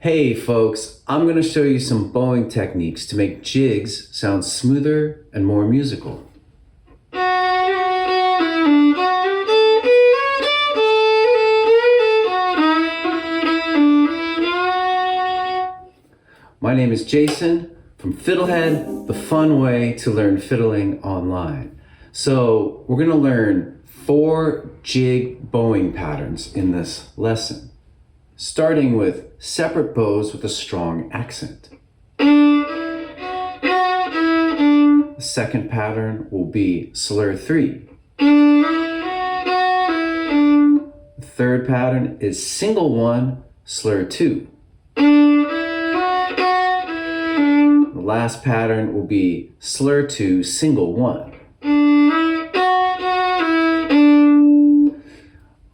Hey folks, I'm going to show you some bowing techniques to make jigs sound smoother and more musical. My name is Jason from FiddleHed, the fun way to learn fiddling online. So we're going to learn 4 jig bowing patterns in this lesson, starting with separate bows with a strong accent. The second pattern will be Slur Three. The third pattern is Single One, Slur Two. The last pattern will be Slur Two-Single One.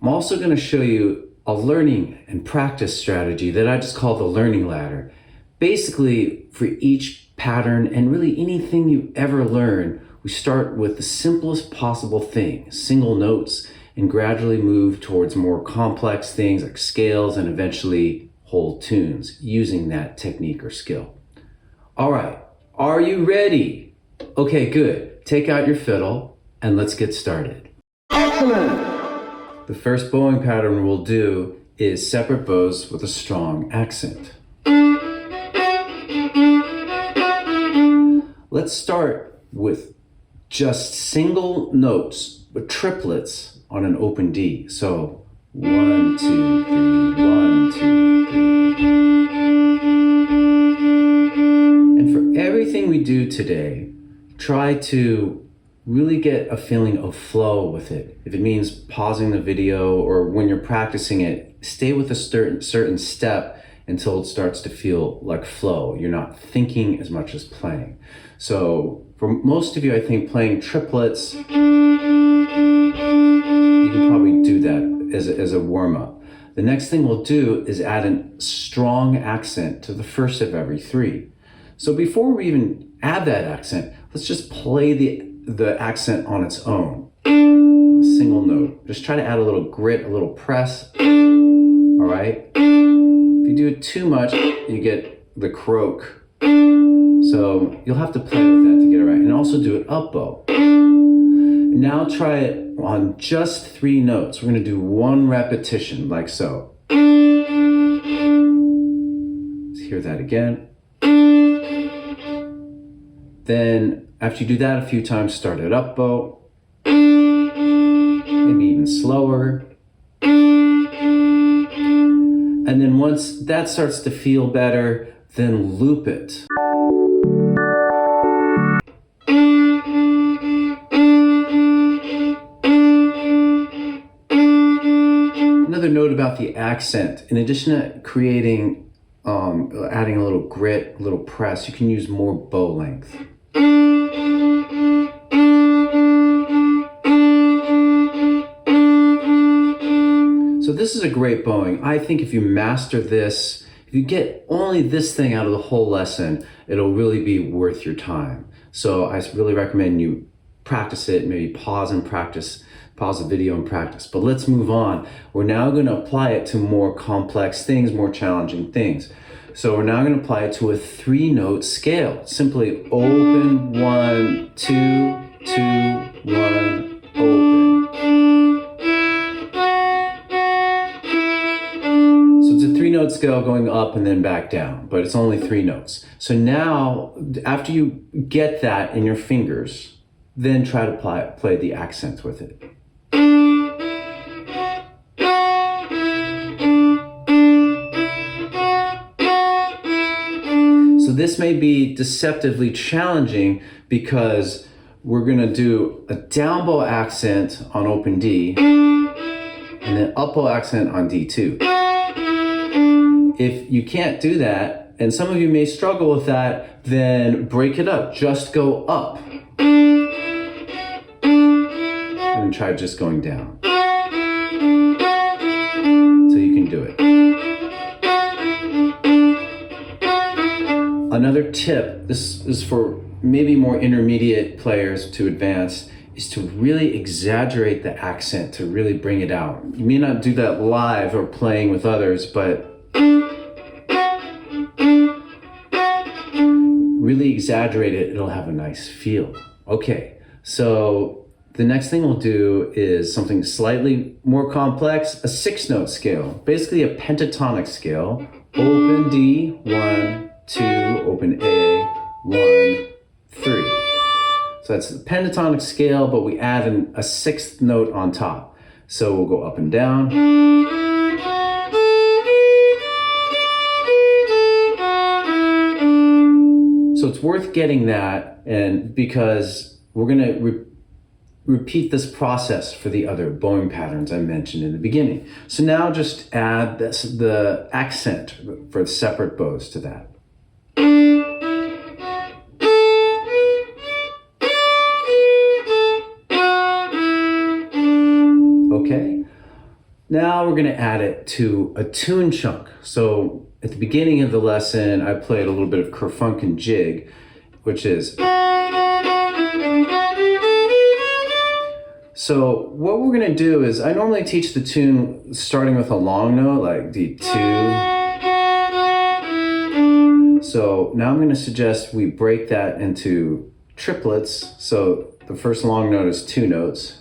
I'm also going to show you a learning and practice strategy that I just call the learning ladder. Basically, for each pattern and really anything you ever learn, we start with the simplest possible thing, single notes, and gradually move towards more complex things like scales and eventually whole tunes using that technique or skill. All right, are you ready? Okay, good. Take out your fiddle and let's get started. Excellent! The first bowing pattern we'll do is separate bows with a strong accent. Let's start with just single notes, but triplets on an open D. So 1, 2, 3, 1, 2, 3. And for everything we do today, try to really get a feeling of flow with it. If it means pausing the video or when you're practicing it, stay with a certain step until it starts to feel like flow. You're not thinking as much as playing. So for most of you, I think playing triplets, you can probably do that as a warm-up. The next thing we'll do is add a strong accent to the first of every 3. So before we even add that accent, let's just play the accent on its own. A single note. Just try to add a little grit, a little press. All right? If you do it too much, you get the croak. So you'll have to play with that to get it right. And also do it up bow. Now try it on just 3 notes. We're going to do 1 repetition, like so. Let's hear that again. Then after you do that a few times, start it up bow, maybe even slower. And then once that starts to feel better, then loop it. Another note about the accent, in addition to creating, adding a little grit, a little press, you can use more bow length. So this is a great bowing. I think if you master this, if you get only this thing out of the whole lesson, it'll really be worth your time. So I really recommend you practice it, maybe pause the video and practice. But let's move on. We're now going to apply it to more complex things, more challenging things. So we're now going to apply it to a 3-note scale. Simply open, 1, 2, 2, 1, open. So it's a 3-note scale going up and then back down, but it's only 3 notes. So now, after you get that in your fingers, then try to play the accents with it. So this may be deceptively challenging because we're going to do a down bow accent on open D and then up bow accent on D2. If you can't do that, and some of you may struggle with that, then break it up. Just go up and try just going down so you can do it. Another tip, this is for maybe more intermediate players to advanced, is to really exaggerate the accent to really bring it out. You may not do that live or playing with others, but really exaggerate it, it'll have a nice feel. Okay, so the next thing we'll do is something slightly more complex, a 6-note scale, basically a pentatonic scale. Open D, 1, 2, open A, 1, 3. So that's the pentatonic scale, but we add a 6th note on top. So we'll go up and down. So it's worth getting that, and because we're gonna repeat this process for the other bowing patterns I mentioned in the beginning. So now just add the accent for separate bows to that. Okay, now we're gonna add it to a tune chunk. So at the beginning of the lesson, I played a little bit of Kerfunken Jig, which is. So what we're gonna do is, I normally teach the tune starting with a long note, like D2. So now I'm gonna suggest we break that into triplets. So the first long note is 2 notes.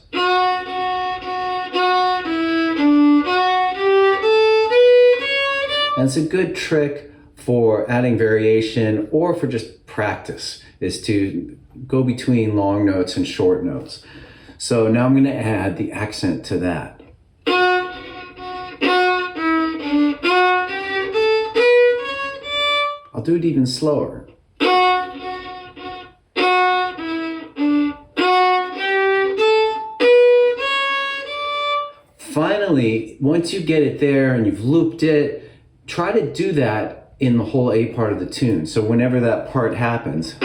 And it's a good trick for adding variation or for just practice, is to go between long notes and short notes. So now I'm going to add the accent to that. I'll do it even slower. Finally, once you get it there and you've looped it, try to do that in the whole A part of the tune. So whenever that part happens,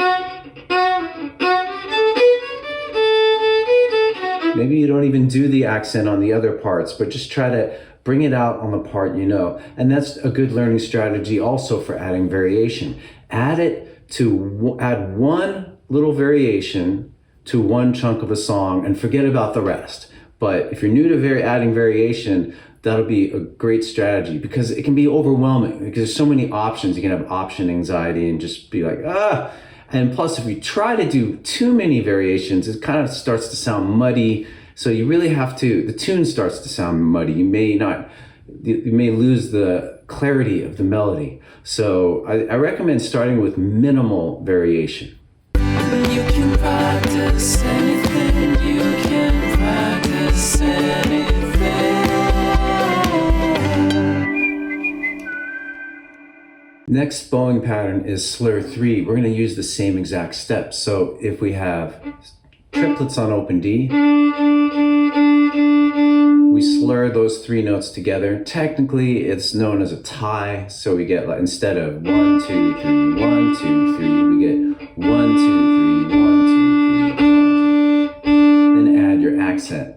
maybe you don't even do the accent on the other parts, but just try to bring it out on the part you know. And that's a good learning strategy also for adding variation. Add one little variation to one chunk of a song and forget about the rest. But if you're new to adding variation, that'll be a great strategy, because it can be overwhelming because there's so many options. You can have option anxiety and just be like, ah. And plus, if you try to do too many variations, it kind of starts to sound muddy. So you really have to, the tune starts to sound muddy. You may lose the clarity of the melody. So I recommend starting with minimal variation. You can practice anything, you can practice anything. Next bowing pattern is Slur 3. We're going to use the same exact steps. So if we have triplets on open D, we slur those 3 notes together. Technically, it's known as a tie. So we get, instead of 1, 2, 3, 1, 2, 3, we get 1, 2, 3, 1, 2, 3, 1, 2. Then add your accent.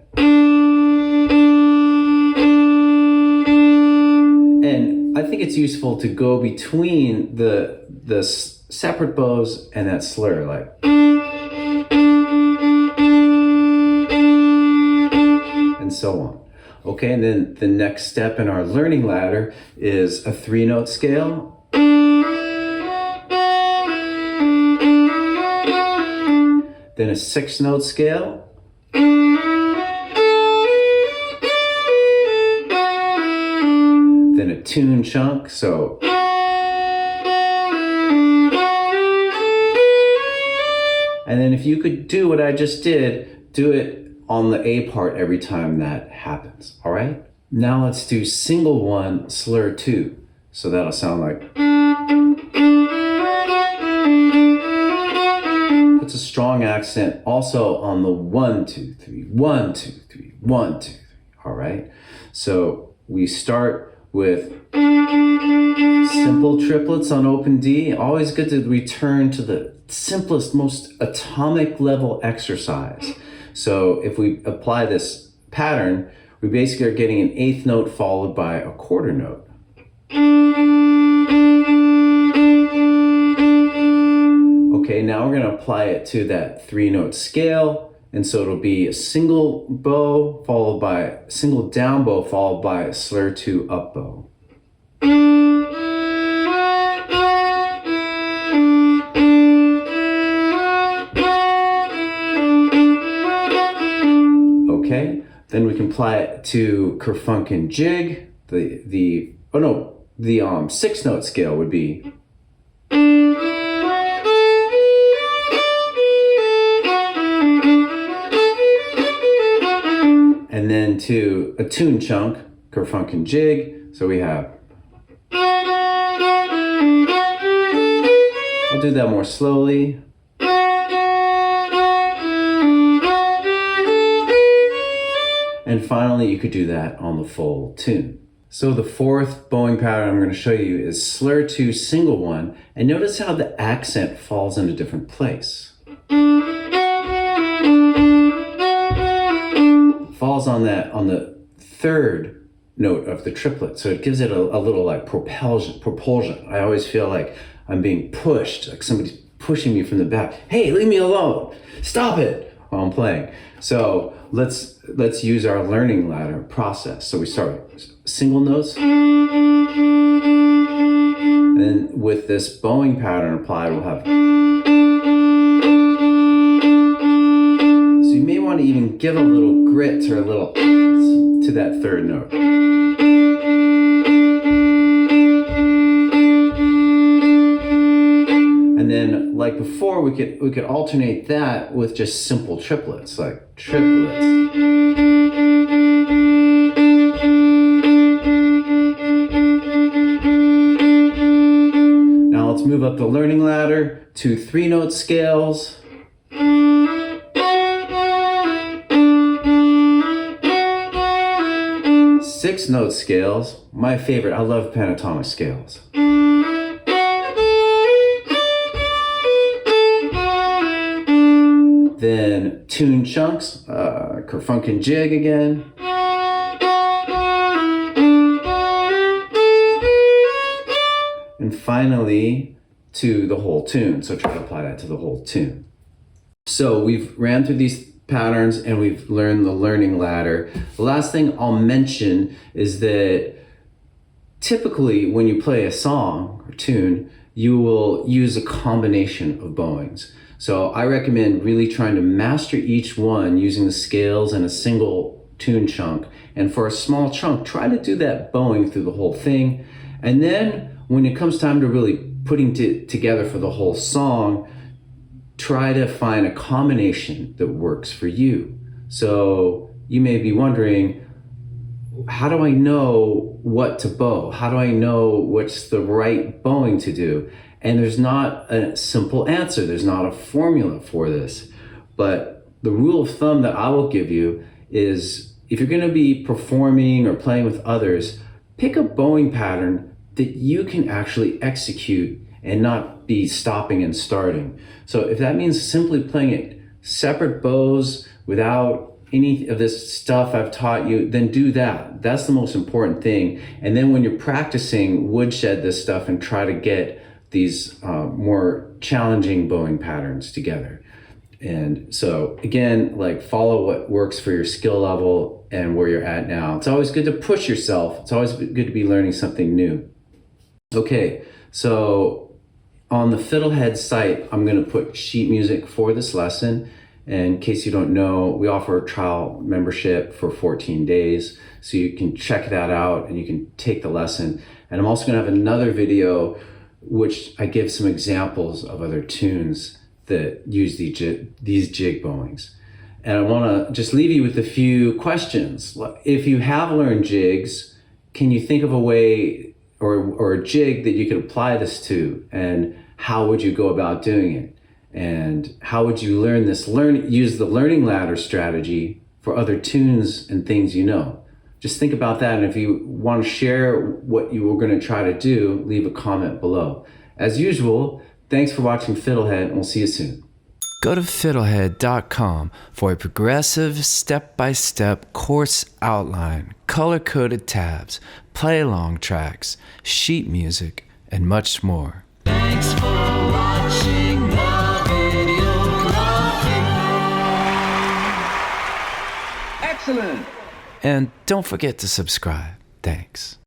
And I think it's useful to go between the separate bows and that slur, like. And so on. Okay, and then the next step in our learning ladder is a 3-note scale. Then a 6-note scale. Then a tune chunk, so. And then if you could do what I just did, do it on the A part every time that happens, all right? Now let's do single one, slur 2. So that'll sound like. Puts a strong accent also on the 1, 2, 3, 1, 2, 3, 1, 2, 3, all right? So we start with simple triplets on open D. Always good to return to the simplest, most atomic level exercise. So if we apply this pattern, we basically are getting an 8th note followed by a quarter note. Okay, now we're going to apply it to that 3-note scale. And so it'll be a single bow followed by a single down bow followed by a slur 2 up bow. Then we can apply it to Kerfunken Jig. The 6-note scale would be. And then to a tune chunk, Kerfunken Jig. So we have. I'll do that more slowly. And finally, you could do that on the full tune. So the fourth bowing pattern I'm going to show you is Slur Two-Single One. And notice how the accent falls in a different place. It falls on the third note of the triplet. So it gives it a little like propulsion. I always feel like I'm being pushed, like somebody's pushing me from the back. Hey, leave me alone. Stop it while I'm playing. So let's use our learning ladder process. So we start with single notes. And then with this bowing pattern applied, we'll have. So you may want to even give a little grit or a little to that third note. And then, like before, we could alternate that with just simple triplets, like triplets. Now let's move up the learning ladder to 3-note scales. 6-note scales, my favorite. I love pentatonic scales. Then tune chunks, Kerfunken Jig again. And finally, to the whole tune. So try to apply that to the whole tune. So we've ran through these patterns and we've learned the learning ladder. The last thing I'll mention is that typically when you play a song or tune, you will use a combination of bowings. So I recommend really trying to master each one using the scales and a single tune chunk. And for a small chunk, try to do that bowing through the whole thing. And then when it comes time to really putting together for the whole song, try to find a combination that works for you. So you may be wondering, how do I know what to bow? How do I know what's the right bowing to do? And there's not a simple answer. There's not a formula for this. But the rule of thumb that I will give you is if you're going to be performing or playing with others, pick a bowing pattern that you can actually execute and not be stopping and starting. So if that means simply playing it separate bows without any of this stuff I've taught you, then do that. That's the most important thing. And then when you're practicing, woodshed this stuff and try to get these more challenging bowing patterns together. And so again, like follow what works for your skill level and where you're at now. It's always good to push yourself. It's always good to be learning something new. Okay, so on the FiddleHed site, I'm gonna put sheet music for this lesson. And in case you don't know, we offer a trial membership for 14 days. So you can check that out and you can take the lesson. And I'm also gonna have another video which I give some examples of other tunes that use these jig bowings. And I wanna just leave you with a few questions. If you have learned jigs, can you think of a way or a jig that you could apply this to? And how would you go about doing it? And how would you use the learning ladder strategy for other tunes and things you know? Just think about that. And if you want to share what you were going to try to do, leave a comment below. As usual, thanks for watching FiddleHed, and we'll see you soon. Go to FiddleHed.com for a progressive, step-by-step course outline, color-coded tabs, play-along tracks, sheet music, and much more. Thanks for watching the video. Excellent! And don't forget to subscribe. Thanks.